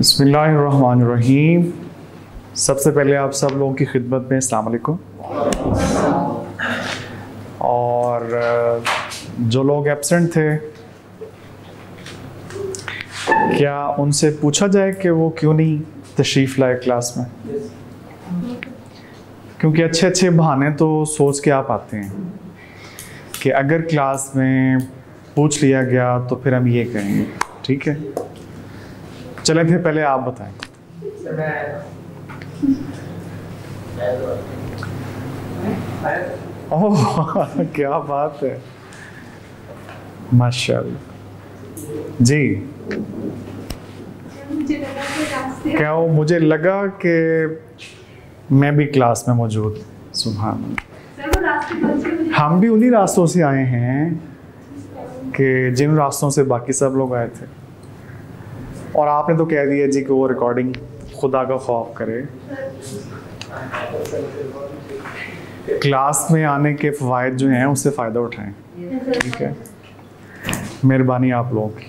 बिस्मिल्लाहिर्रहमानिर्रहीम। सबसे पहले आप सब लोगों की खिदमत में अस्सलाम वालेकुम। और जो लोग एब्सेंट थे, क्या उनसे पूछा जाए कि वो क्यों नहीं तशरीफ़ लाए क्लास में? क्योंकि अच्छे अच्छे बहाने तो सोच के आप आते हैं कि अगर क्लास में पूछ लिया गया तो फिर हम ये करेंगे। ठीक है, चलें फिर पहले आप बताएं। ओह क्या बात है, माशाल्लाह जी। क्या वो मुझे लगा कि मैं भी क्लास में मौजूद। सुभान अल्लाह। हम भी उन्हीं रास्तों से आए हैं कि जिन रास्तों से बाकी सब लोग आए थे, और आपने तो कह दिया जी कि वो रिकॉर्डिंग खुदा का खौफ करे। क्लास में आने के फ़वाइद जो हैं उससे फ़ायदा उठाएं। ठीक है, मेहरबानी आप लोगों की।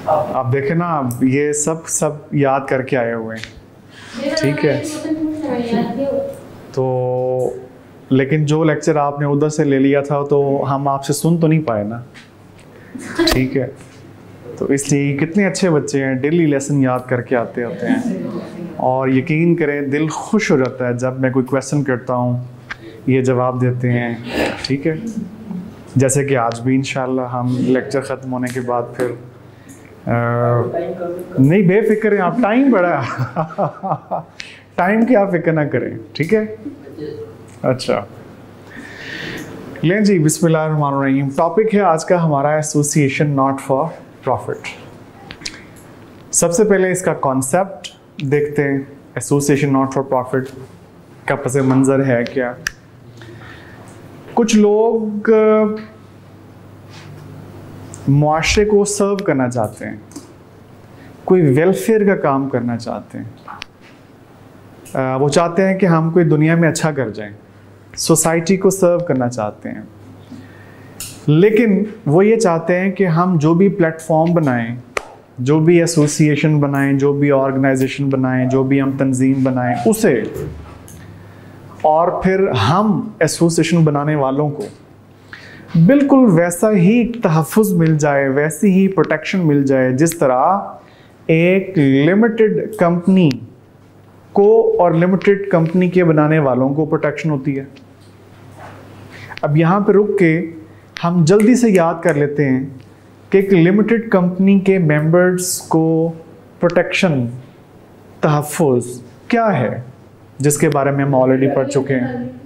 आप देखें ना, ये सब याद करके आए हुए हैं। ठीक है, तो लेकिन जो लेक्चर आपने उधर से ले लिया था तो हम आपसे सुन तो नहीं पाए ना। ठीक है, तो इसलिए कितने अच्छे बच्चे हैं, डेली लेसन याद करके आते होते हैं। और यकीन करें, दिल खुश हो जाता है जब मैं कोई क्वेश्चन करता हूँ, ये जवाब देते हैं। ठीक है, जैसे कि आज भी इंशाल्लाह हम लेक्चर ख़त्म होने के बाद फिर नहीं, बेफिक्र हैं आप, टाइम बड़ा टाइम की आप फिक्र ना करें। ठीक है, अच्छा लें जी, बिस्मिल्लाहिर्रहमानिर्रहीम। टॉपिक है आज का हमारा एसोसिएशन नॉट फॉर प्रॉफिट। सबसे पहले इसका कॉन्सेप्ट देखते हैं। एसोसिएशन नॉट फॉर प्रॉफिट का पस मंज़र है क्या? कुछ लोग मुआशरे को सर्व करना चाहते हैं, कोई वेलफेयर का काम करना चाहते हैं। वो चाहते हैं कि हम कोई दुनिया में अच्छा कर जाएं, सोसाइटी को सर्व करना चाहते हैं। लेकिन वो ये चाहते हैं कि हम जो भी प्लेटफॉर्म बनाएं, जो भी एसोसिएशन बनाएं, जो भी ऑर्गेनाइजेशन बनाएं, जो भी हम तंजीम बनाएं उसे, और फिर हम एसोसिएशन बनाने वालों को बिल्कुल वैसा ही तहफ़्फ़ुज़ मिल जाए, वैसी ही प्रोटेक्शन मिल जाए जिस तरह एक लिमिटेड कंपनी को और लिमिटेड कंपनी के बनाने वालों को प्रोटेक्शन होती है। अब यहाँ पे रुक के हम जल्दी से याद कर लेते हैं कि एक लिमिटेड कंपनी के मेंबर्स को प्रोटेक्शन, तहफ़्फ़ुज़ क्या है, जिसके बारे में हम ऑलरेडी पढ़ चुके हैं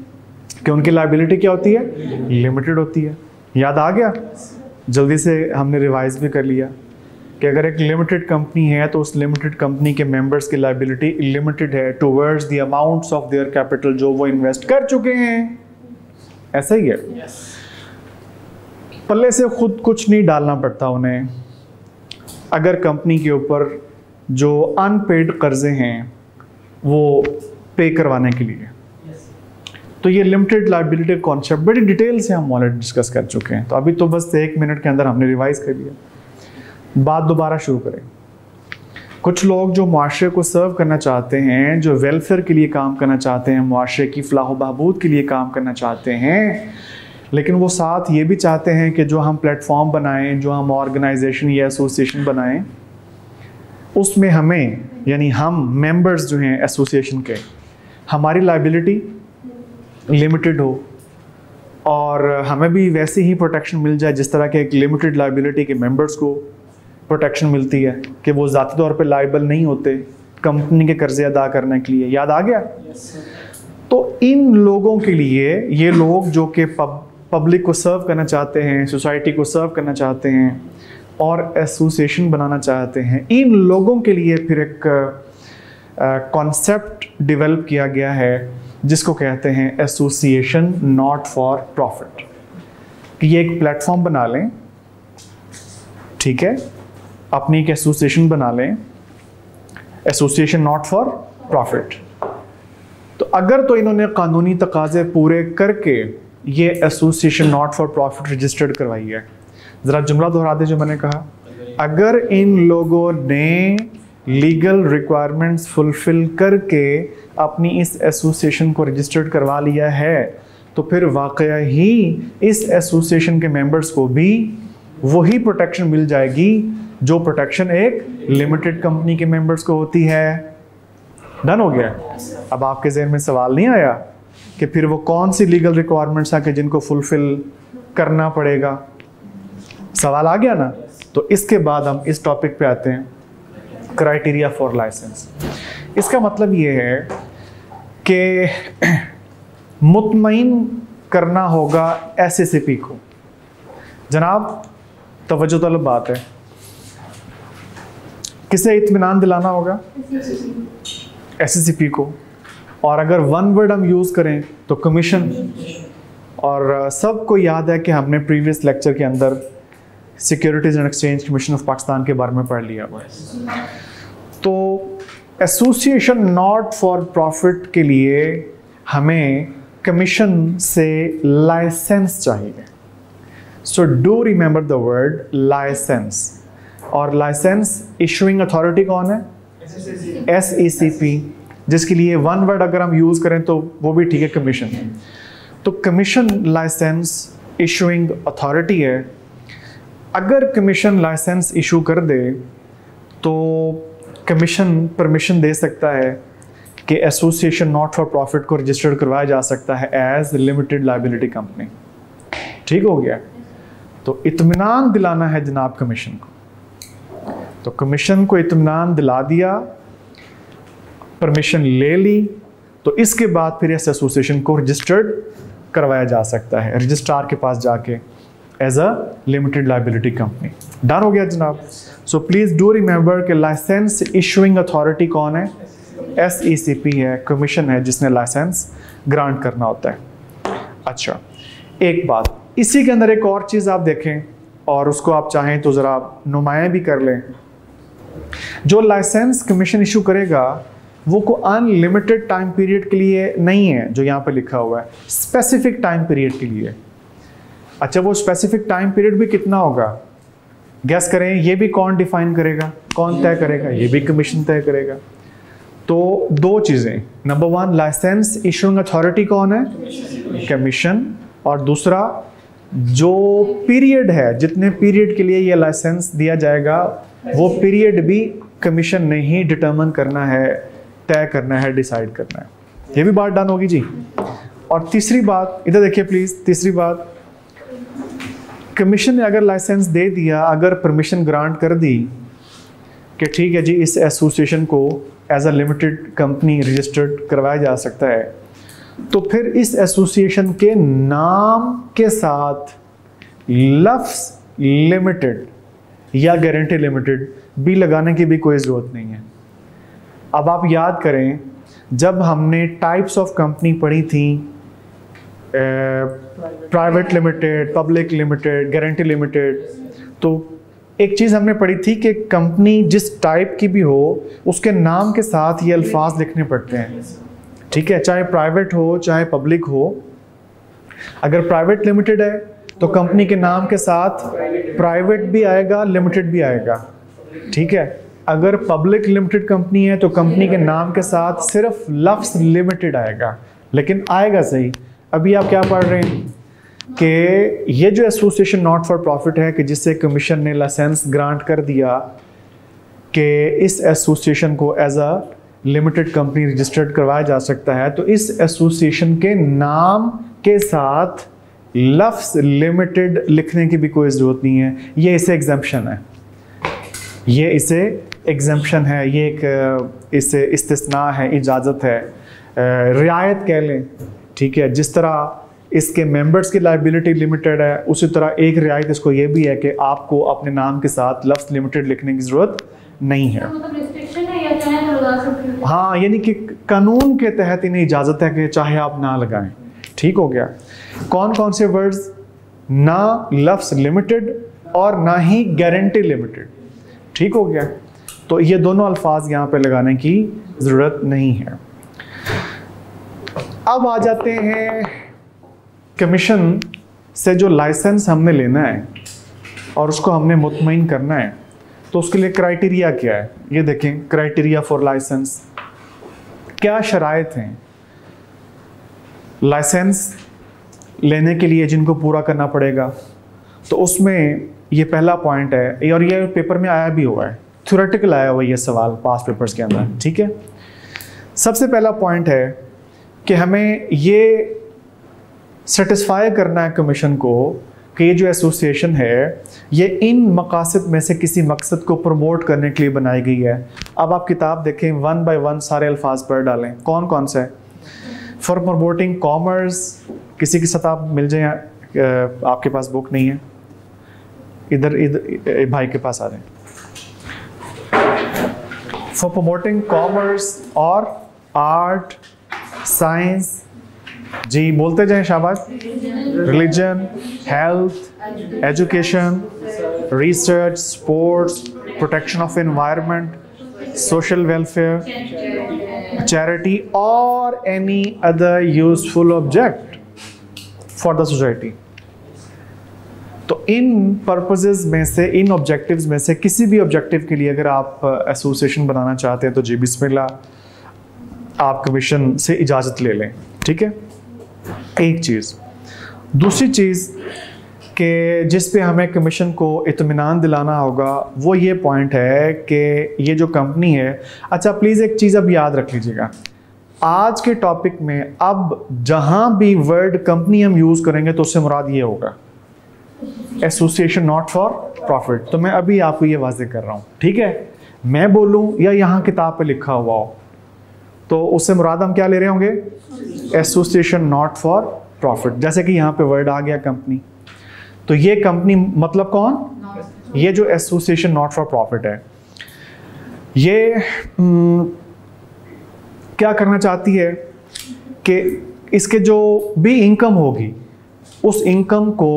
कि उनकी लायबिलिटी क्या होती है, लिमिटेड होती है। याद आ गया? जल्दी से हमने रिवाइज भी कर लिया कि अगर एक लिमिटेड कंपनी है तो उस लिमिटेड कंपनी के मेंबर्स की लायबिलिटी लिमिटेड है towards the amounts of their capital जो वो इन्वेस्ट कर चुके हैं। ऐसा ही है। पल्ले से खुद कुछ नहीं डालना पड़ता उन्हें अगर कंपनी के ऊपर जो अनपेड कर्जे हैं वो पे करवाने के लिए। तो ये लिमिटेड लायबिलिटी कॉन्सेप्ट बड़ी डिटेल से हम ऑलरेडी डिस्कस कर चुके हैं, तो अभी तो बस 1 मिनट के अंदर हमने रिवाइज कर लिया। बात दोबारा शुरू करें। कुछ लोग जो मुआशरे को सर्व करना चाहते हैं, जो वेलफेयर के लिए काम करना चाहते हैं, मुआशरे की फलाह बहबूद के लिए काम करना चाहते हैं, लेकिन वो साथ ये भी चाहते हैं कि जो हम प्लेटफॉर्म बनाएं, जो हम ऑर्गेनाइजेशन या एसोसिएशन बनाएं, उसमें हमें, यानी हम मेंबर्स जो हैं एसोसिएशन के, हमारी लायबिलिटी लिमिटेड हो और हमें भी वैसी ही प्रोटेक्शन मिल जाए जिस तरह के एक लिमिटेड लायबिलिटी के मेंबर्स को प्रोटेक्शन मिलती है, कि वो ज़ाती तौर पे लायबल नहीं होते कंपनी के कर्जे अदा करने के लिए। याद आ गया? तो इन लोगों के लिए, ये लोग जो कि पब्लिक को सर्व करना चाहते हैं, सोसाइटी को सर्व करना चाहते हैं और एसोसिएशन बनाना चाहते हैं, इन लोगों के लिए फिर एक कॉन्सेप्ट डेवलप किया गया है जिसको कहते हैं एसोसिएशन नॉट फॉर प्रॉफिट। कि ये एक प्लेटफॉर्म बना लें, ठीक है, अपनी एक एसोसिएशन बना लें, एसोसिएशन नॉट फॉर प्रॉफिट। तो अगर तो इन्होंने कानूनी तकाजे पूरे करके ये association not for profit registered करवाई है। ज़रा जुमला दोहरा दे जो मैंने कहा, अगर इन लोगों ने लीगल रिक्वायरमेंट्स फुलफिल करके अपनी इस एसोसिएशन को रजिस्टर्ड करवा लिया है तो फिर वाकया ही इस एसोसिएशन के मेंबर्स को भी वही प्रोटेक्शन मिल जाएगी जो प्रोटेक्शन एक लिमिटेड कंपनी के मेंबर्स को होती है। डन हो गया। अब आपके ज़हन में सवाल नहीं आया कि फिर वो कौन सी लीगल रिक्वायरमेंट्स हैं कि जिनको फुलफिल करना पड़ेगा? सवाल आ गया ना? तो इसके बाद हम इस टॉपिक पे आते हैं, क्राइटेरिया फॉर लाइसेंस। इसका मतलब ये है कि मुतमईन करना होगा एसएससीपी को। जनाब तवज्जो तलब बात है, किसे इत्मीनान दिलाना होगा? एसएससीपी को। और अगर वन वर्ड हम यूज़ करें तो कमीशन। और सबको याद है कि हमने प्रीवियस लेक्चर के अंदर securities and exchange commission of Pakistan के बारे में पढ़ लिया हुआ है। तो एसोसिएशन नॉट फॉर प्रॉफिट के लिए हमें कमीशन से लाइसेंस चाहिए। So do remember the word licence. और लाइसेंस इशूइंग अथॉरिटी कौन है? एसईसीपी, जिसके लिए वन वर्ड अगर हम यूज़ करें तो वो भी ठीक है, कमीशन। तो कमीशन लाइसेंस इशूइंग अथॉरिटी है। अगर कमीशन लाइसेंस इशू कर दे तो कमीशन परमिशन दे सकता है कि एसोसिएशन नॉट फॉर प्रॉफिट को रजिस्टर्ड करवाया जा सकता है एज लिमिटेड लायबिलिटी कंपनी। ठीक हो गया। तो इत्मीनान दिलाना है जनाब कमीशन को। तो कमीशन को इत्मीनान दिला दिया, परमिशन ले ली, तो इसके बाद फिर इस एसोसिएशन को रजिस्टर्ड करवाया जा सकता है रजिस्ट्रार के पास जाके as a limited liability company. Done हो गया जनाब। सो प्लीज डू रिमेंबर कि लाइसेंस इशूइंग अथॉरिटी कौन है? एसईसीपी है, कमीशन है जिसने लाइसेंस ग्रांट करना होता है। अच्छा, एक बात इसी के अंदर एक और चीज़ आप देखें और उसको आप चाहें तो ज़रा नुमायाँ भी कर लें। जो लाइसेंस कमीशन इशू करेगा वो को अनलिमिटेड टाइम पीरियड के लिए नहीं है, जो यहाँ पर लिखा हुआ है स्पेसिफिक टाइम पीरियड के लिए। अच्छा, वो स्पेसिफिक टाइम पीरियड भी कितना होगा? गैस करें, ये भी कौन डिफाइन करेगा, कौन तय करेगा? ये भी कमीशन तय करेगा। तो दो चीज़ें, number one licence issuing authority कौन है? कमीशन। और दूसरा जो पीरियड है, जितने पीरियड के लिए ये लाइसेंस दिया जाएगा वो पीरियड भी कमीशन ने ही डिटर्मिन करना है, तय करना है, डिसाइड करना है। ये भी बात डन होगी जी। और तीसरी बात इधर देखिए प्लीज, तीसरी बात, कमीशन ने अगर लाइसेंस दे दिया, अगर परमिशन ग्रांट कर दी कि ठीक है जी इस एसोसिएशन को as a limited company registered करवाया जा सकता है, तो फिर इस एसोसिएशन के नाम के साथ लफ्ज़ लिमिटेड या गारंटी लिमिटेड भी लगाने की भी कोई ज़रूरत नहीं है। अब आप याद करें, जब हमने टाइप्स ऑफ कंपनी पढ़ी थी, private limited, public limited, guarantee limited, तो एक चीज़ हमने पढ़ी थी कि कंपनी जिस टाइप की भी हो उसके नाम के साथ ये अल्फाज लिखने पड़ते हैं। ठीक है, चाहे प्राइवेट हो चाहे पब्लिक हो। अगर प्राइवेट लिमिटेड है तो कंपनी के नाम के साथ प्राइवेट भी आएगा, लिमिटेड भी आएगा। ठीक है, अगर पब्लिक लिमिटेड कंपनी है तो कंपनी के नाम के साथ सिर्फ लफ्ज़ लिमिटेड आएगा, लेकिन आएगा सही। अभी आप क्या पढ़ रहे हैं कि ये जो एसोसिएशन नॉट फॉर प्रॉफिट है कि जिससे कमीशन ने लाइसेंस ग्रांट कर दिया कि इस एसोसिएशन को as a limited company registered करवाया जा सकता है, तो इस एसोसिएशन के नाम के साथ लफ्ज़ लिमिटेड लिखने की भी कोई ज़रूरत नहीं है। ये इसे एग्जम्पशन है, ये इसे एग्जम्पशन है, ये एक इसे इस्तिस्ना है, इजाज़त है, रियायत कह लें। ठीक है, जिस तरह इसके मेंबर्स की लायबिलिटी लिमिटेड है, उसी तरह एक रियायत इसको ये भी है कि आपको अपने नाम के साथ लफ्ज़ लिमिटेड लिखने की ज़रूरत नहीं है। हाँ, यानी कि कानून के तहत इन्हें इजाज़त है कि चाहे आप ना लगाएं। ठीक हो गया। कौन कौन से वर्ड्स? ना लफ्ज़ लिमिटेड और ना ही गारंटी लिमिटेड। ठीक हो गया। तो ये दोनों अल्फाज यहाँ पे लगाने की ज़रूरत नहीं है। अब आ जाते हैं कमीशन से जो लाइसेंस हमने लेना है और उसको हमने मुतमईन करना है, तो उसके लिए क्राइटेरिया क्या है, ये देखें, क्राइटेरिया फॉर लाइसेंस, क्या शराइत हैं लाइसेंस लेने के लिए जिनको पूरा करना पड़ेगा। तो उसमें ये पहला पॉइंट है, और ये पेपर में आया भी हुआ है, थ्योरेटिकल आया हुआ ये सवाल पास पेपर्स के अंदर, ठीक है। सबसे पहला पॉइंट है कि हमें ये सेटिस्फाई करना है कमीशन को कि ये जो एसोसिएशन है ये इन मकासद में से किसी मकसद को प्रमोट करने के लिए बनाई गई है। अब आप किताब देखें, 1 बाय 1 सारे अल्फाज पढ़ डालें, कौन कौन सा है। फॉर प्रमोटिंग कॉमर्स, किसी के साथ आप मिल जाए, आपके पास बुक नहीं है, इधर भाई के पास आ जाए। फॉर प्रमोटिंग कॉमर्स और आर्ट, साइंस, जी बोलते जाएं, शाबाश। Religion, health, education, research, sports, protection of environment, social welfare, charity और any other useful object for the society. तो इन पर्पसेस में से, इन ऑब्जेक्टिव्स में से किसी भी ऑब्जेक्टिव के लिए अगर आप एसोसिएशन बनाना चाहते हैं तो जी बिस्मिल्लाह, आप कमीशन से इजाज़त ले लें, ठीक है। एक चीज़। दूसरी चीज़ कि जिस पे हमें कमीशन को इत्मीनान दिलाना होगा वो ये पॉइंट है कि ये जो कंपनी है, अच्छा प्लीज़ एक चीज़ अब याद रख लीजिएगा, आज के टॉपिक में अब जहाँ भी वर्ड कंपनी हम यूज़ करेंगे तो उससे मुराद ये होगा एसोसिएशन नॉट फॉर प्रॉफिट। तो मैं अभी आपको ये वाज़ेह कर रहा हूँ, ठीक है। मैं बोलूँ या यहाँ किताब पे लिखा हुआ हो तो उससे मुराद हम क्या ले रहे होंगे, एसोसिएशन नॉट फॉर प्रॉफिट। जैसे कि यहाँ पे वर्ड आ गया कंपनी, तो ये कंपनी मतलब कौन, ये जो एसोसिएशन नॉट फॉर प्रॉफिट है, ये क्या करना चाहती है कि इसके जो भी इनकम होगी उस इनकम को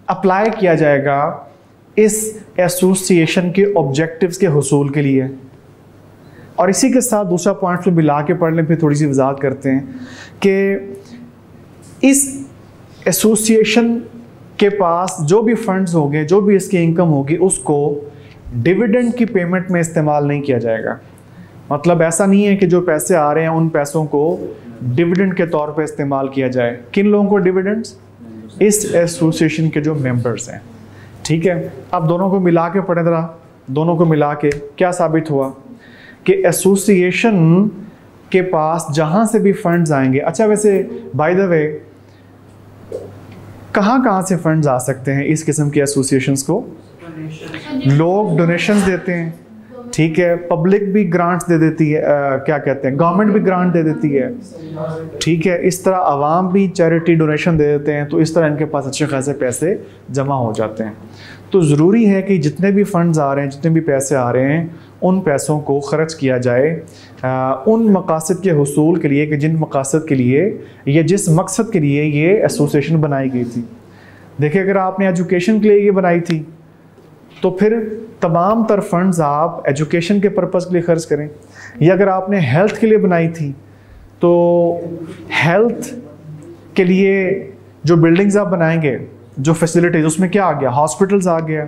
अप्लाई किया जाएगा इस एसोसिएशन के ऑब्जेक्टिव्स के हुसूल के लिए। और इसी के साथ दूसरा पॉइंट मिला के पढ़ने पे थोड़ी सी वजाहत करते हैं कि इस एसोसिएशन के पास जो भी फंड्स होंगे, जो भी इसकी इनकम होगी, उसको डिविडेंड की पेमेंट में इस्तेमाल नहीं किया जाएगा। मतलब ऐसा नहीं है कि जो पैसे आ रहे हैं उन पैसों को डिविडेंड के तौर पे इस्तेमाल किया जाए। किन लोगों को डिविडेंड्स, इस एसोसिएशन के जो मेंबर्स हैं, ठीक है। अब दोनों को मिला के पढ़े जरा, दोनों को मिला के क्या साबित हुआ कि एसोसिएशन के पास जहां से भी फंड्स आएंगे, अच्छा वैसे बाय द वे कहाँ से फंड्स आ सकते हैं इस किस्म के एसोसिएशंस को, लोग डोनेशंस देते हैं, ठीक है, पब्लिक भी ग्रांट्स दे देती है, क्या कहते हैं, गवर्नमेंट भी ग्रांट दे देती है, ठीक है, इस तरह आवाम भी चैरिटी डोनेशन दे देते हैं, तो इस तरह इनके पास अच्छे खासे पैसे जमा हो जाते हैं। तो ज़रूरी है कि जितने भी फंड्स आ रहे हैं, जितने भी पैसे आ रहे हैं, उन पैसों को ख़र्च किया जाए उन मकासद के हुसूल के लिए कि जिन मकासद के लिए या जिस मकसद के लिए ये एसोसिएशन बनाई गई थी। देखिए, अगर आपने एजुकेशन के लिए ये बनाई थी तो फिर तमाम तर फंड्स आप एजुकेशन के पर्पज़ के लिए खर्च करें, या अगर आपने हेल्थ के लिए बनाई थी तो हेल्थ के लिए जो बिल्डिंग्स आप बनाएंगे, जो फैसिलिटीज़, उसमें क्या आ गया, हॉस्पिटल्स आ गया,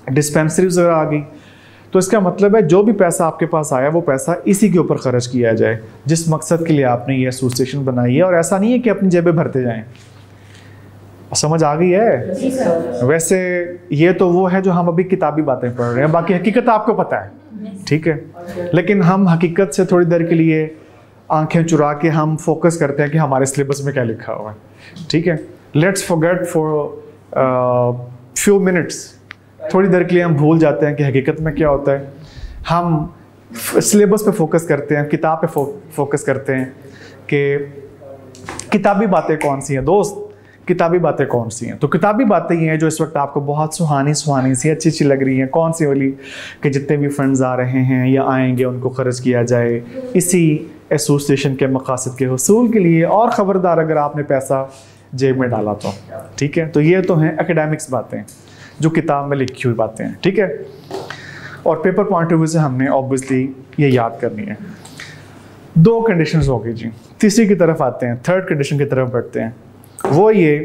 डिस्पेंसरीज वगैरह आ गई। तो इसका मतलब है जो भी पैसा आपके पास आया वो पैसा इसी के ऊपर खर्च किया जाए जिस मकसद के लिए आपने ये एसोसिएशन बनाई है। और ऐसा नहीं है कि अपनी जेबें भरते जाएं। समझ आ गई है? वैसे ये तो वो है जो हम अभी किताबी बातें पढ़ रहे हैं, बाकी हकीकत आपको पता है, ठीक है। लेकिन हम हकीकत से थोड़ी देर के लिए आंखें चुरा के हम फोकस करते हैं कि हमारे सिलेबस में क्या लिखा हुआ है, ठीक है। Let's forget for few minutes, थोड़ी देर के लिए हम भूल जाते हैं कि हकीकत में क्या होता है। हम सिलेबस पे फोकस करते हैं, किताब पे फोकस करते हैं कि किताबी बातें कौन सी हैं दोस्त, किताबी बातें कौन सी हैं। तो किताबी बातें ये हैं जो इस वक्त आपको बहुत सुहानी सी अच्छी लग रही हैं। कौन सी वाली कि जितने भी फंड्स आ रहे हैं या आएंगे उनको खर्च किया जाए इसी एसोसिएशन के मकासद के हुसूल के लिए। और ख़बरदार अगर आपने पैसा जेब में डाला तो, ठीक है। तो ये तो हैं एकेडमिक्स बातें जो किताब में लिखी हुई बातें हैं, ठीक है। और पेपर पॉइंट ऑफ व्यू से हमने ऑब्वियसली ये याद करनी है। दो कंडीशंस हो गई जी। तीसरी की तरफ आते हैं, थर्ड कंडीशन की तरफ बढ़ते हैं। वो ये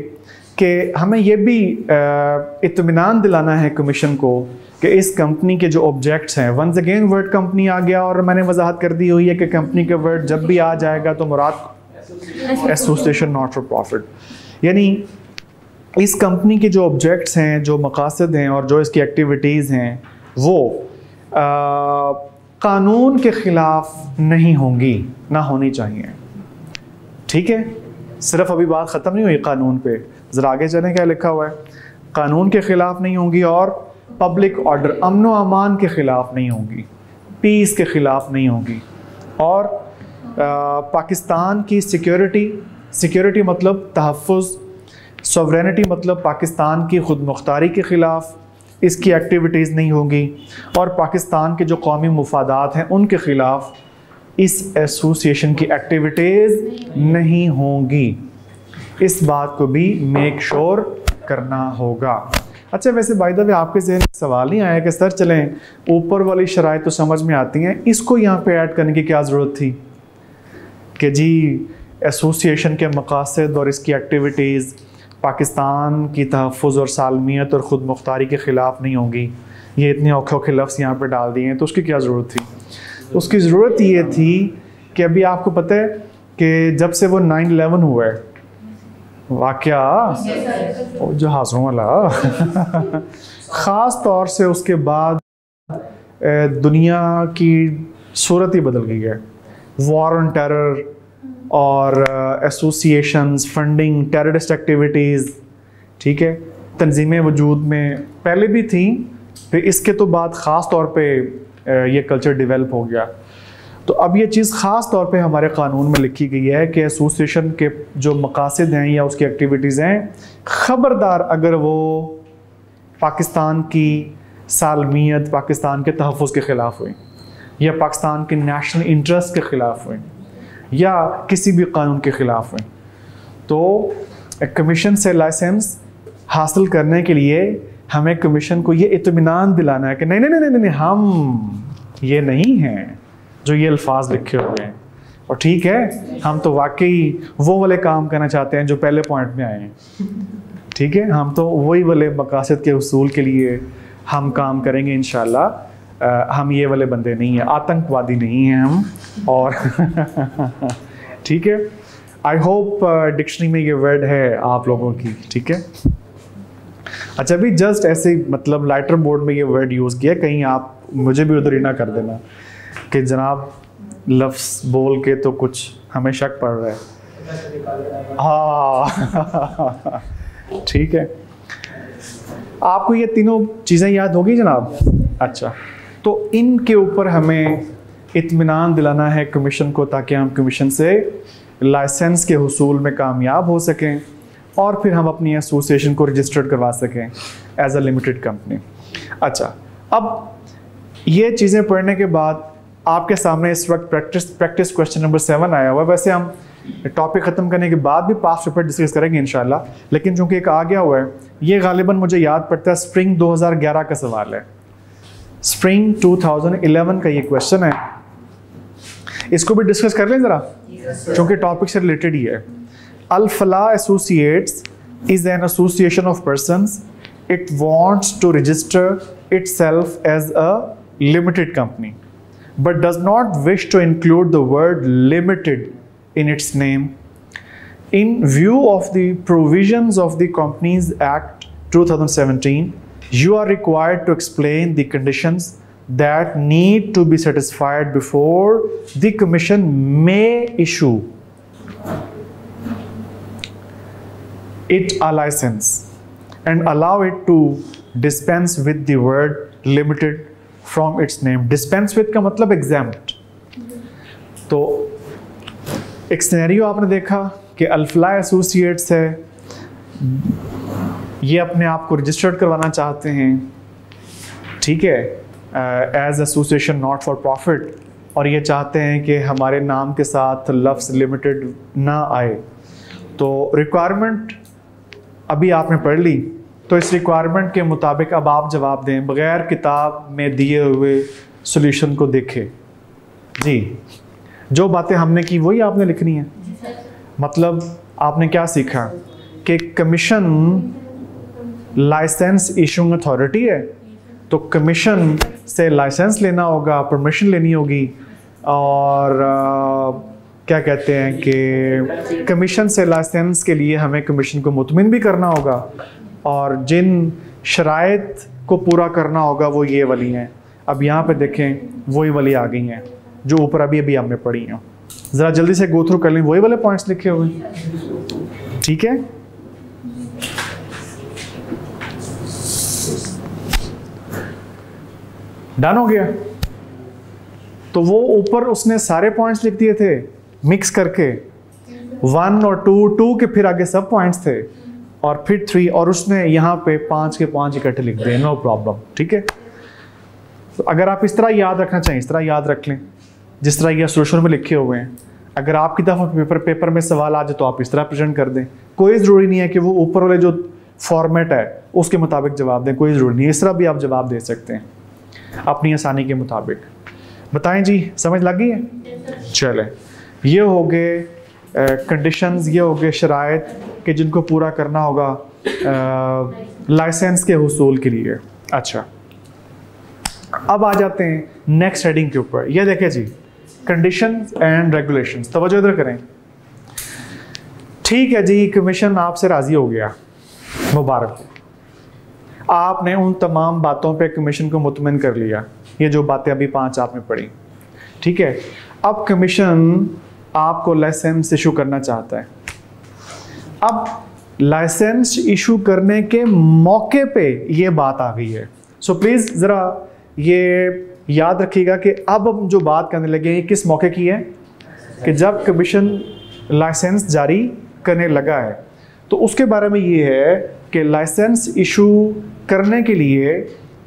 कि हमें ये भी इत्मीनान दिलाना है कमीशन को कि इस कंपनी के जो ऑब्जेक्ट्स हैं, वंस अगेन वर्ड कंपनी आ गया और मैंने वजाहत कर दी हुई है कि कंपनी के वर्ड जब भी आ जाएगा तो मुराद एसोसिएशन नॉट फॉर प्रॉफिट, यानी इस कंपनी के जो ऑब्जेक्ट्स हैं, जो मकासद हैं और जो इसकी एक्टिविटीज़ हैं वो कानून के ख़िलाफ़ नहीं होंगी, ना होनी चाहिए। ठीक है, सिर्फ अभी बात ख़त्म नहीं हुई कानून पे, ज़रा आगे चलें क्या लिखा हुआ है। कानून के ख़िलाफ़ नहीं होंगी और पब्लिक ऑर्डर, अमन व अमान के ख़िलाफ़ नहीं होंगी, पीस के ख़िलाफ़ नहीं होंगी, और पाकिस्तान की सिक्योरिटी मतलब तहफ़्फ़ुज़, सॉवरेनिटी मतलब पाकिस्तान की खुद मुख्तारी के ख़िलाफ़ इसकी एक्टिविटीज़ नहीं होंगी, और पाकिस्तान के जो कौमी मुफादात हैं उनके ख़िलाफ़ इस एसोसिएशन की एक्टिविटीज़ नहीं होंगी। इस बात को भी मेक श्योर करना होगा। अच्छा, वैसे बाय द वे आपके ज़हन में सवाल नहीं आया कि सर चलें ऊपर वाली शराइत तो समझ में आती हैं, इसको यहाँ पे ऐड करने की क्या ज़रूरत थी कि जी एसोसिएशन के मकासद और इसकी एक्टिविटीज़ पाकिस्तान की तहफ़्फ़ुज़ और सालमियत और ख़ुद मुख्तारी के ख़िलाफ़ नहीं होंगी, ये इतने औखे औखे लफ्ज़ यहाँ पर डाल दिए हैं, तो उसकी क्या ज़रूरत थी? तो उसकी ज़रूरत ये थी कि अभी आपको पता है कि जब से वो 9/11 हुआ है वाक़या जहाज़ों वाला ख़ास तौर से उसके बाद दुनिया की सूरत ही बदल गई है। वॉर ऑन टेरर और एसोसिएशंस, फंडिंग टेररिस्ट एक्टिविटीज़, ठीक है, तंजीमें वजूद में पहले भी थी, फिर इसके तो बाद ख़ास तौर पे ये कल्चर डेवलप हो गया। तो अब ये चीज़ ख़ास तौर पे हमारे क़ानून में लिखी गई है कि एसोसिएशन के जो मकासद हैं या उसकी एक्टिविटीज़ हैं, ख़बरदार अगर वो पाकिस्तान की सालमियत, पाकिस्तान के तहफ़्फ़ुज़ के ख़िलाफ़ हुई या पाकिस्तान के नेशनल इंटरेस्ट के ख़िलाफ़ हुई या किसी भी कानून के ख़िलाफ़ हुई, तो कमीशन से लाइसेंस हासिल करने के लिए हमें कमीशन को ये इत्मीनान दिलाना है कि नहीं नहीं नहीं नहीं, हम ये नहीं हैं जो ये अल्फाज लिखे हुए हैं, और ठीक है हम तो वाकई वो वाले काम करना चाहते हैं जो पहले पॉइंट में आए हैं। ठीक है, हम तो वही वाले मकासद के उसूल के लिए हम काम करेंगे इंशाल्लाह। हम ये वाले बंदे नहीं हैं, आतंकवादी नहीं हैं हम, और ठीक है, आई होप डिक्शनरी में ये वर्ड है आप लोगों की। ठीक है, अच्छा अभी जस्ट ऐसे मतलब लाइटर बोर्ड में ये वर्ड यूज़ किया, कहीं आप मुझे भी उधर ही ना कर देना कि जनाब लफ्ज़ बोल के तो कुछ हमें शक पड़ रहा है। हाँ ठीक है, आपको ये तीनों चीज़ें याद होगी जनाब? अच्छा, तो इनके ऊपर हमें इत्मीनान दिलाना है कमीशन को, ताकि हम कमीशन से लाइसेंस के हुसूल में कामयाब हो सकें और फिर हम अपनी एसोसिएशन को रजिस्टर्ड करवा सकें एज अ लिमिटेड कंपनी। अच्छा, अब ये चीज़ें पढ़ने के बाद आपके सामने इस वक्त प्रैक्टिस क्वेश्चन नंबर 7 आया हुआ है। वैसे हम टॉपिक ख़त्म करने के बाद भी पास्ट पेपर डिस्कस करेंगे इंशाल्लाह, लेकिन चूंकि एक आ गया हुआ है, ये गालिबन मुझे याद पड़ता है स्प्रिंग 2011 का सवाल है। स्प्रिंग 2011 का ये क्वेश्चन है, इसको भी डिस्कस कर लें ज़रा, चूँकि टॉपिक से रिलेटेड ही है। Al-Falah Associates is an association of persons. It wants to register itself as a limited company, but does not wish to include the word limited in its name. In view of the provisions of the Companies Act 2017, you are required to explain the conditions that need to be satisfied before the Commission may issue it a license and allow it to dispense with the word limited from its name. Dispense with का मतलब exempt। तो एक scenario आपने देखा कि Al Falah associates है, ये अपने आप को रजिस्टर्ड करवाना चाहते हैं, ठीक है, as association not for profit, और ये चाहते हैं कि हमारे नाम के साथ लफ्ज़ लिमिटेड ना आए। तो रिक्वायरमेंट अभी आपने पढ़ ली, तो इस रिक्वायरमेंट के मुताबिक अब आप जवाब दें बग़ैर किताब में दिए हुए सॉल्यूशन को देखे। जी, जो बातें हमने की वही आपने लिखनी है। मतलब आपने क्या सीखा कि कमीशन लाइसेंस इशूइंग अथॉरिटी है, तो कमीशन से लाइसेंस लेना होगा, परमिशन लेनी होगी, और क्या कहते हैं कि कमीशन से लाइसेंस के लिए हमें कमीशन को मुतमिन भी करना होगा, और जिन शराइत को पूरा करना होगा वो ये वाली हैं। अब यहाँ पे देखें वही वाली आ गई हैं जो ऊपर अभी अभी हमने पढ़ी हैं। ज़रा जल्दी से गो थ्रू कर लें, वही वाले पॉइंट्स लिखे हुए, ठीक है। डन हो गया। तो वो ऊपर उसने सारे पॉइंट्स लिख दिए थे मिक्स करके, 1 और 2 के फिर आगे सब पॉइंट्स थे, और फिर 3, और उसने यहाँ पे 5 के 5 इकट्ठे लिख दिए, नो प्रॉब्लम, ठीक है। तो अगर आप इस तरह याद रखना चाहें इस तरह याद रख लें जिस तरह ये सोल्यूशन में लिखे हुए हैं। अगर आपकी तरफ पेपर में सवाल आ जाए तो आप इस तरह प्रेजेंट कर दें, कोई ज़रूरी नहीं है कि वो ऊपर वाले जो फॉर्मेट है उसके मुताबिक जवाब दें, कोई ज़रूरी नहीं है, इस तरह भी आप जवाब दे सकते हैं अपनी आसानी के मुताबिक। बताएं जी, समझ लग गई है? चलें, ये हो गए कंडीशंस, ये हो गए शराइत कि जिनको पूरा करना होगा लाइसेंस के हुसूल के लिए। अच्छा, अब आ जाते हैं नेक्स्ट हेडिंग के ऊपर। ये देखें जी, कंडीशंस एंड रेगुलेशंस। तवज्जो इधर करें। ठीक है जी, कमीशन आपसे राजी हो गया, मुबारक, आपने उन तमाम बातों पे कमीशन को मुतमिन कर लिया, ये जो बातें अभी 5 आपने पढ़ी, ठीक है। अब कमीशन आपको लाइसेंस इशू करना चाहता है। अब लाइसेंस इशू करने के मौके पे ये बात आ गई है। सो प्लीज़ ज़रा ये याद रखिएगा कि अब हम जो बात करने लगे हैं किस मौके की है, कि जब कमीशन लाइसेंस जारी करने लगा है, तो उसके बारे में ये है कि लाइसेंस इशू करने के लिए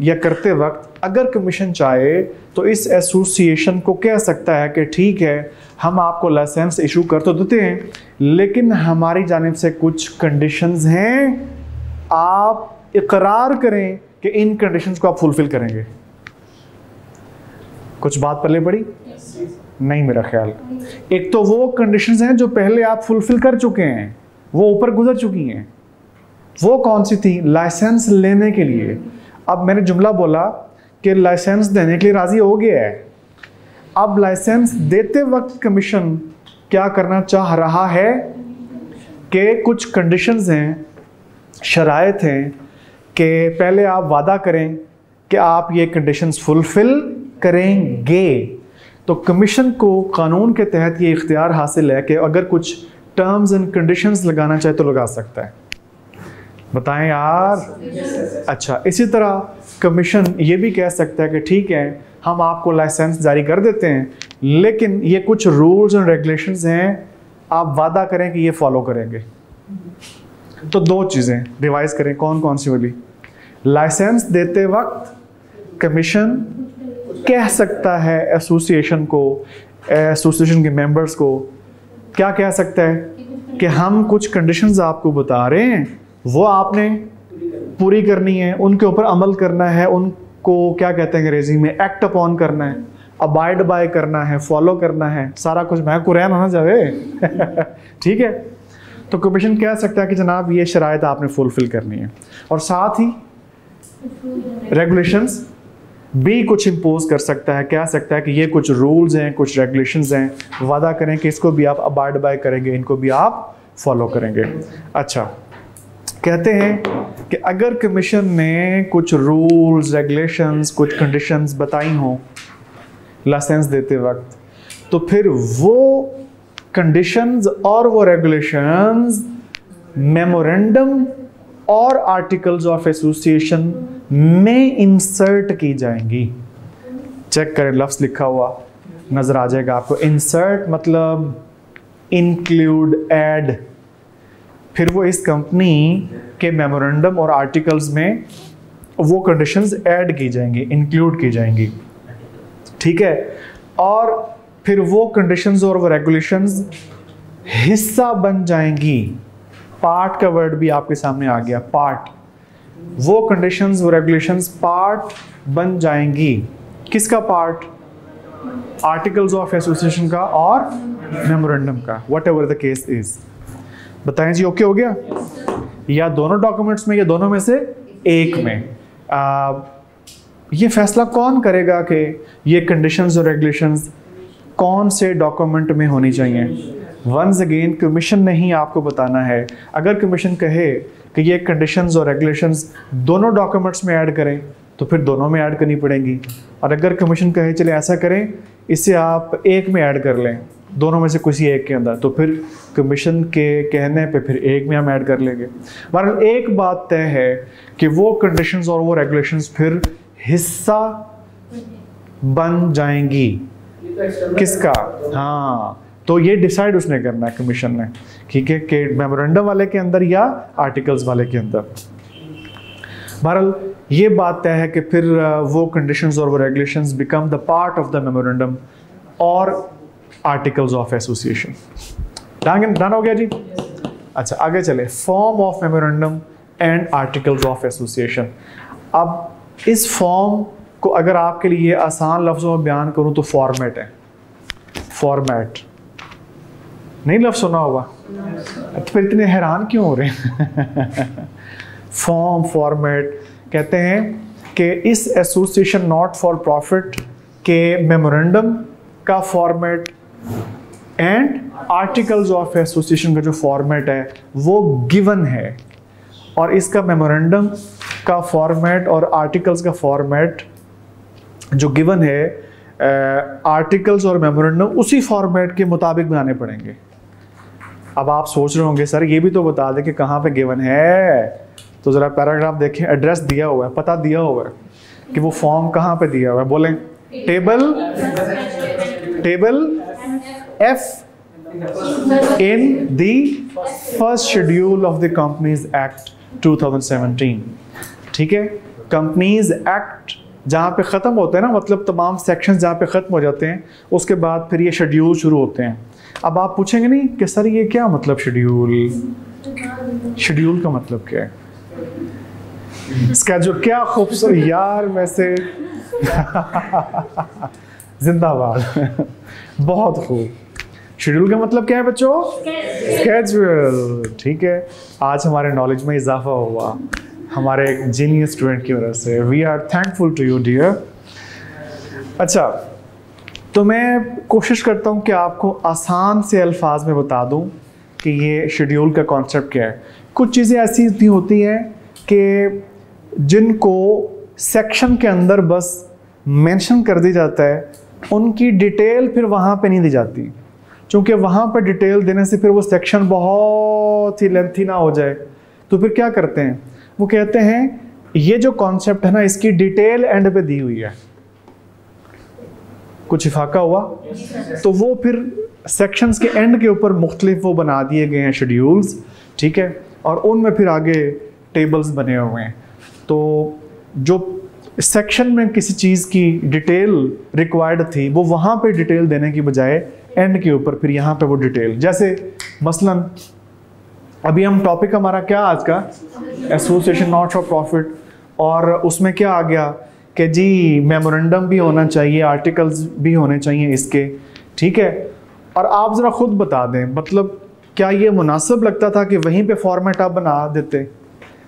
या करते वक्त अगर कमीशन चाहे तो इस एसोसिएशन को कह सकता है कि ठीक है, हम आपको लाइसेंस इशू कर तो देते हैं, लेकिन हमारी जानिब से कुछ कंडीशंस हैं, आप इकरार करें कि इन कंडीशंस को आप फुलफिल करेंगे। कुछ बात पहले पड़ी? नहीं मेरा ख्याल। एक तो वो कंडीशंस हैं जो पहले आप फुलफिल कर चुके हैं, वो ऊपर गुजर चुकी हैं। वो कौन सी थी? लाइसेंस लेने के लिए। अब मैंने जुमला बोला कि लाइसेंस देने के लिए राजी हो गया है। अब लाइसेंस देते वक्त कमीशन क्या करना चाह रहा है कि कुछ कंडीशंस हैं, शराइत हैं, कि पहले आप वादा करें कि आप ये कंडीशंस फुलफिल करेंगे। तो कमीशन को कानून के तहत ये इख्तियार हासिल है कि अगर कुछ टर्म्स एंड कंडीशंस लगाना चाहे तो लगा सकता है। बताएं यार। अच्छा, इसी तरह कमीशन ये भी कह सकता है कि ठीक है, हम आपको लाइसेंस जारी कर देते हैं, लेकिन ये कुछ रूल्स एंड रेगुलेशंस हैं, आप वादा करें कि ये फॉलो करेंगे। तो 2 चीज़ें रिवाइज करें, कौन कौन सी वाली? लाइसेंस देते वक्त कमीशन कह सकता है एसोसिएशन को, एसोसिएशन के मेंबर्स को क्या कह सकता है कि हम कुछ कंडीशंस आपको बता रहे हैं, वो आपने पूरी करनी है, उनके ऊपर अमल करना है, उनको क्या कहते हैं अंग्रेजी में एक्ट अपॉन करना है, अबाइड बाय करना है, फॉलो करना है, सारा कुछ मैं कुरान होना जावे ठीक है। तो कमीशन कह सकता है कि जनाब ये शराइत आपने फुलफिल करनी है, और साथ ही रेगुलेशंस भी कुछ इम्पोज कर सकता है, कह सकता है कि ये कुछ रूल्स हैं, कुछ रेगुलेशंस हैं, वादा करें कि इसको भी आप अबाइड बाय करेंगे, इनको भी आप फॉलो करेंगे। अच्छा, कहते हैं कि अगर कमीशन ने कुछ रूल्स, रेगुलेशंस, कुछ कंडीशंस बताई हों लाइसेंस देते वक्त, तो फिर वो कंडीशंस और वो रेगुलेशंस मेमोरेंडम और आर्टिकल्स ऑफ एसोसिएशन में इंसर्ट की जाएंगी। चेक करें, लफ्ज़ लिखा हुआ नजर आ जाएगा आपको। इंसर्ट मतलब इंक्लूड, ऐड। फिर वो इस कंपनी के मेमोरेंडम और आर्टिकल्स में वो कंडीशंस ऐड की जाएंगी, इंक्लूड की जाएंगी, ठीक है। और फिर वो कंडीशंस और वो रेगुलेशंस हिस्सा बन जाएंगी। पार्ट का वर्ड भी आपके सामने आ गया, पार्ट। वो कंडीशंस, वो रेगुलेशंस पार्ट बन जाएंगी। किसका पार्ट? आर्टिकल्स ऑफ एसोसिएशन का और मेमोरेंडम का, व्हाटएवर द केस इज। बताएं जी, ओके हो गया? या दोनों डॉक्यूमेंट्स में या दोनों में से एक में। ये फैसला कौन करेगा कि ये कंडीशंस और रेगुलेशंस कौन से डॉक्यूमेंट में होनी चाहिए? वंस अगेन कमीशन ने ही आपको बताना है। अगर कमीशन कहे कि ये कंडीशंस और रेगुलेशंस दोनों डॉक्यूमेंट्स में ऐड करें तो फिर दोनों में ऐड करनी पड़ेंगी, और अगर कमीशन कहे चले ऐसा करें इसे आप एक में ऐड कर लें, दोनों में से किसी एक के अंदर, तो फिर कमीशन के कहने पे फिर एक में हम ऐड कर लेंगे। बहरहाल एक बात तय है कि वो कंडीशंस और वो रेगुलेशंस फिर हिस्सा बन जाएंगी किसका? हाँ, तो ये डिसाइड उसने करना है कमीशन ने, ठीक है, कि मेमोरेंडम वाले के अंदर या आर्टिकल्स वाले के अंदर। बहरहाल ये बात तय है कि फिर वो कंडीशंस और वो regulations become the part of the memorandum और आर्टिकल्स ऑफ एसोसिएशन। डन हो गया जी? अच्छा, आगे चले। Form of memorandum and articles of association. अब इस फॉर्म को अगर आपके लिए आसान लफ्ज़ों में बयान करूं तो फॉर्मेट है। फॉर्मेट नहीं लफ्ज़ सुना होगा, तो फिर इतने हैरान क्यों हो रहे हैं? फॉर्म, फॉर्मेट कहते हैं कि इस एसोसिएशन नॉट फॉर प्रॉफिट के मेमोरेंडम का format and articles of association का जो फॉर्मेट है वो गिवन है, और इसका मेमोरेंडम का फॉर्मेट और आर्टिकल्स का फॉर्मेट जो गिवन है, आर्टिकल्स और मेमोरेंडम उसी फॉर्मेट के मुताबिक बनाने पड़ेंगे। अब आप सोच रहे होंगे सर ये भी तो बता दें कि कहाँ पे गिवन है, तो ज़रा पैराग्राफ देखें, एड्रेस दिया हुआ है, पता दिया हुआ है कि वो फॉर्म कहाँ पे दिया हुआ है। बोलें table F in the first schedule of the Companies Act 2017। ठीक है, कंपनीज एक्ट जहाँ पे ख़त्म होते हैं ना, मतलब तमाम सेक्शंस जहाँ पे ख़त्म हो जाते हैं उसके बाद फिर ये शेड्यूल शुरू होते हैं। अब आप पूछेंगे नहीं कि सर ये क्या मतलब शेड्यूल का मतलब क्या है? इसका जो क्या खूबसूरत यार, वैसे जिंदाबाद बहुत खूब। शेड्यूल का मतलब क्या है बच्चों? स्केड्यूल। ठीक है, आज हमारे नॉलेज में इजाफा हुआ हमारे एक जीनियस स्टूडेंट की वजह से। We are thankful to you dear. अच्छा, तो मैं कोशिश करता हूँ कि आपको आसान से अल्फाज में बता दूँ कि ये शेड्यूल का कॉन्सेप्ट क्या है। कुछ चीज़ें ऐसी होती हैं कि जिनको सेक्शन के अंदर बस मेंशन कर दी जाता है, उनकी डिटेल फिर वहाँ पे नहीं दी जाती, क्योंकि वहाँ पर डिटेल देने से फिर वो सेक्शन बहुत ही लेंथी ना हो जाए। तो फिर क्या करते हैं, वो कहते हैं ये जो कॉन्सेप्ट है ना, इसकी डिटेल एंड पे दी हुई है। कुछ इफाका हुआ तो वो फिर सेक्शंस के एंड के ऊपर मुख्तलिफ वो बना दिए गए हैं शेड्यूल्स, ठीक है, और उनमें फिर आगे टेबल्स बने हुए हैं। तो जो सेक्शन में किसी चीज़ की डिटेल रिक्वायर्ड थी वो वहाँ पे डिटेल देने की बजाय एंड के ऊपर फिर यहाँ पे वो डिटेल, जैसे मसलन अभी हम टॉपिक हमारा क्या आज का, एसोसिएशन नॉट फॉर प्रॉफिट, और उसमें क्या आ गया कि जी मेमोरेंडम भी होना चाहिए, आर्टिकल्स भी होने चाहिए इसके, ठीक है। और आप ज़रा खुद बता दें, मतलब क्या ये मुनासिब लगता था कि वहीं पे फॉर्मेट आप बना देते?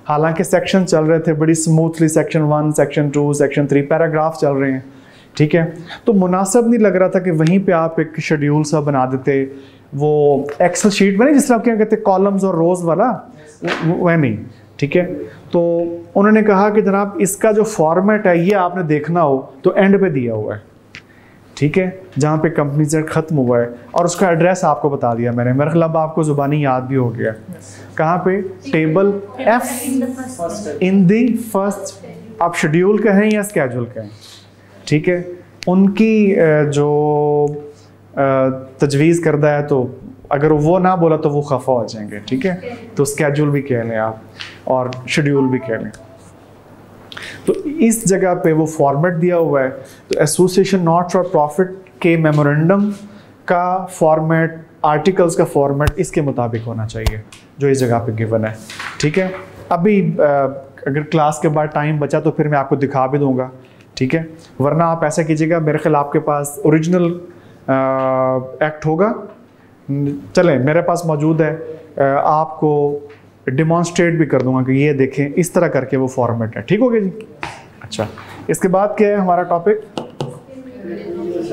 हालांकि सेक्शन चल रहे थे बड़ी smoothly, section 1, section 2, section 3 paragraph चल रहे हैं, ठीक है, तो मुनासिब नहीं लग रहा था कि वहीं पे आप एक शेड्यूल सा बना देते, वो एक्सेल शीट में नहीं जिस तरह क्या कहते हैं कॉलम्स और रोज वाला, वह नहीं, ठीक है। तो उन्होंने कहा कि जनाब इसका जो फॉर्मेट है ये आपने देखना हो तो एंड पे दिया हुआ है, ठीक है, जहाँ पे कंपनी से ख़त्म हुआ है, और उसका एड्रेस आपको बता दिया मैंने, मेरा ख्याल आपको ज़ुबानी याद भी हो गया। कहाँ पे? Table F in the first, आप शेड्यूल कहें या स्केड्यूल कहें, ठीक है, उनकी जो तजवीज़ करदा है, तो अगर वो ना बोला तो वो खफा हो जाएंगे, ठीक है, तो स्केड्यूल भी कह लें आप और शेड्यूल भी कह लें। तो इस जगह पे वो फॉर्मेट दिया हुआ है, तो एसोसिएशन नॉट फॉर प्रॉफिट के मेमोरेंडम का फॉर्मेट, आर्टिकल्स का फॉर्मेट इसके मुताबिक होना चाहिए जो इस जगह पे गिवन है, ठीक है। अभी अगर क्लास के बाद टाइम बचा तो फिर मैं आपको दिखा भी दूंगा, ठीक है, वरना आप ऐसा कीजिएगा, मेरे ख्याल आपके पास ओरिजिनल एक्ट होगा, चलें मेरे पास मौजूद है, आपको डिमॉन्स्ट्रेट भी कर दूंगा कि ये देखें, इस तरह करके वो फॉर्मेट है। ठीक हो गया जी? अच्छा, इसके बाद क्या है हमारा टॉपिक?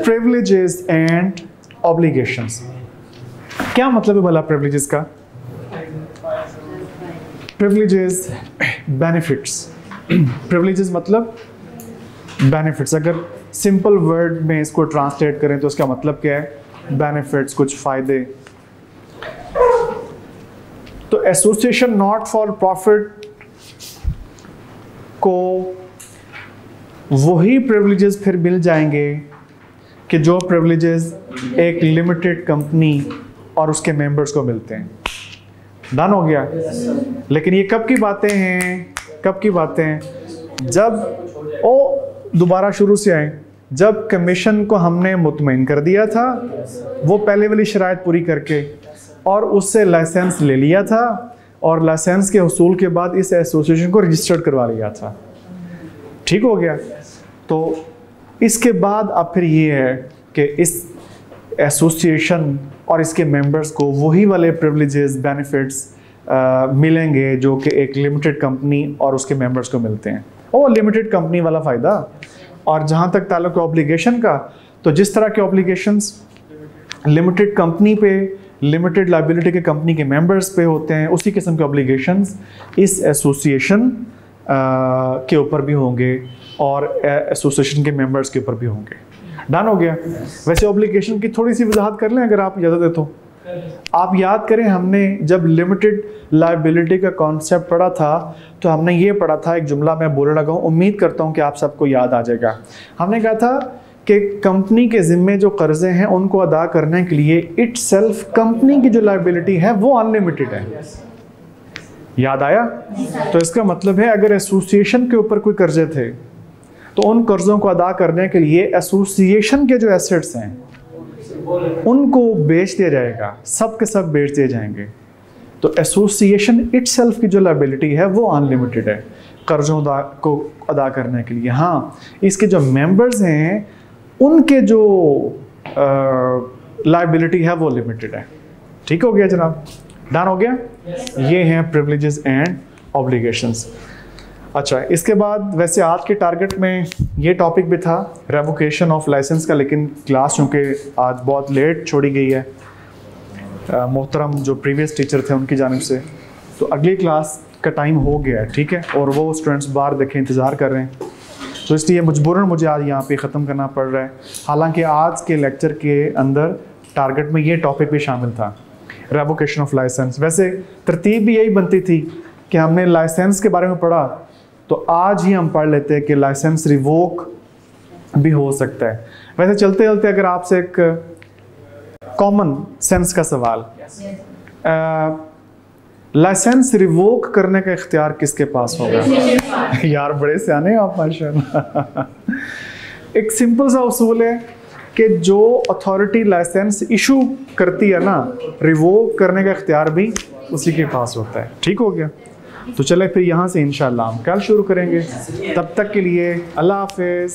Privileges and obligations. क्या मतलब है भला प्रिविलेजेस का? Privileges, benefits. प्रिविलेजेस मतलब बेनिफिट्स। अगर सिंपल वर्ड में इसको ट्रांसलेट करें तो इसका मतलब क्या है? बेनिफिट्स, कुछ फायदे। तो एसोसिएशन नॉट फॉर प्रॉफिट को वही प्रिविलेजेस फिर मिल जाएंगे कि जो प्रिविलेजेस एक लिमिटेड कंपनी और उसके मेंबर्स को मिलते हैं। डन हो गया? लेकिन ये कब की बातें हैं? कब की बातें हैं? जब दोबारा शुरू से आए, जब कमीशन को हमने मुतमईन कर दिया था, वो पहले वाली शराइत पूरी करके, और उससे लाइसेंस ले लिया था, और लाइसेंस के हुसूल के बाद इस एसोसिएशन को रजिस्टर्ड करवा लिया था। ठीक हो गया? तो इसके बाद अब फिर ये है कि इस एसोसिएशन और इसके मेंबर्स को वही वाले प्रिविलेजेस, बेनिफिट्स मिलेंगे जो कि एक लिमिटेड कंपनी और उसके मेंबर्स को मिलते हैं। और लिमिटेड कंपनी वाला फ़ायदा। और जहाँ तक ताल्लुक है ऑब्लिगेशन का, तो जिस तरह के ऑब्लिगेशंस लिमिटेड कंपनी पे, लिमिटेड लायबिलिटी के कंपनी के मेंबर्स पे होते हैं, उसी किस्म के ऑब्लिगेशंस इस एसोसिएशन के ऊपर भी होंगे और एसोसिएशन के मेंबर्स के ऊपर भी होंगे। डन हो गया? वैसे ऑब्लिगेशन की थोड़ी सी वजाहत कर लें अगर आप इजाज़त दें तो। आप याद करें, हमने जब लिमिटेड लायबिलिटी का कॉन्सेप्ट पढ़ा था तो हमने ये पढ़ा था, एक जुमला मैं बोलने लगा हूँ, उम्मीद करता हूँ कि आप सबको याद आ जाएगा। हमने कहा था कि कंपनी के ज़िम्मे जो कर्जे हैं उनको अदा करने के लिए इटसेल्फ कंपनी की जो लायबिलिटी है वो अनलिमिटेड है। याद आया? तो इसका मतलब है अगर एसोसिएशन के ऊपर कोई कर्जे थे तो उन कर्जों को अदा करने के लिए एसोसिएशन के जो एसेट्स हैं उनको बेच दिया जाएगा, सब के सब बेच दिए जाएंगे। तो एसोसिएशन इटसेल्फ की जो लायबिलिटी है वो अनलिमिटेड है कर्जों को अदा करने के लिए। हाँ, इसके जो मेंबर्स हैं उनके जो लायबिलिटी है वो लिमिटेड है। ठीक हो गया जनाब? डन हो गया? ये हैं प्रिविलेजेस एंड ऑब्लिगेशंस। अच्छा, इसके बाद वैसे आज के टारगेट में ये टॉपिक भी था रेवोकेशन ऑफ लाइसेंस का, लेकिन क्लास चूँकि आज बहुत लेट छोड़ी गई है मोहतरम जो प्रीवियस टीचर थे उनकी जानिब से, तो अगली क्लास का टाइम हो गया है। ठीक है? और वो स्टूडेंट्स बाहर देखें इंतज़ार कर रहे हैं, तो इसलिए मजबूरन मुझे आज यहाँ पे ख़त्म करना पड़ रहा है। हालांकि आज के लेक्चर के अंदर टारगेट में ये टॉपिक भी शामिल था, रेवोकेशन ऑफ लाइसेंस। वैसे तरतीब भी यही बनती थी कि हमने लाइसेंस के बारे में पढ़ा, तो आज ही हम पढ़ लेते हैं कि लाइसेंस रिवोक भी हो सकता है। वैसे चलते चलते अगर आपसे एक कॉमन सेंस का सवाल, लाइसेंस रिवोक करने का इख्तियार किसके पास होगा? यार बड़े सियाने आप माशाअल्लाह। एक सिंपल सा उसूल है कि जो अथॉरिटी लाइसेंस इशू करती है ना, रिवोक करने का इख्तियार भी उसी के पास होता है। ठीक हो गया? तो चले फिर यहाँ से इंशाअल्लाह हम कल शुरू करेंगे। तब तक के लिए अल्लाह हाफिज़।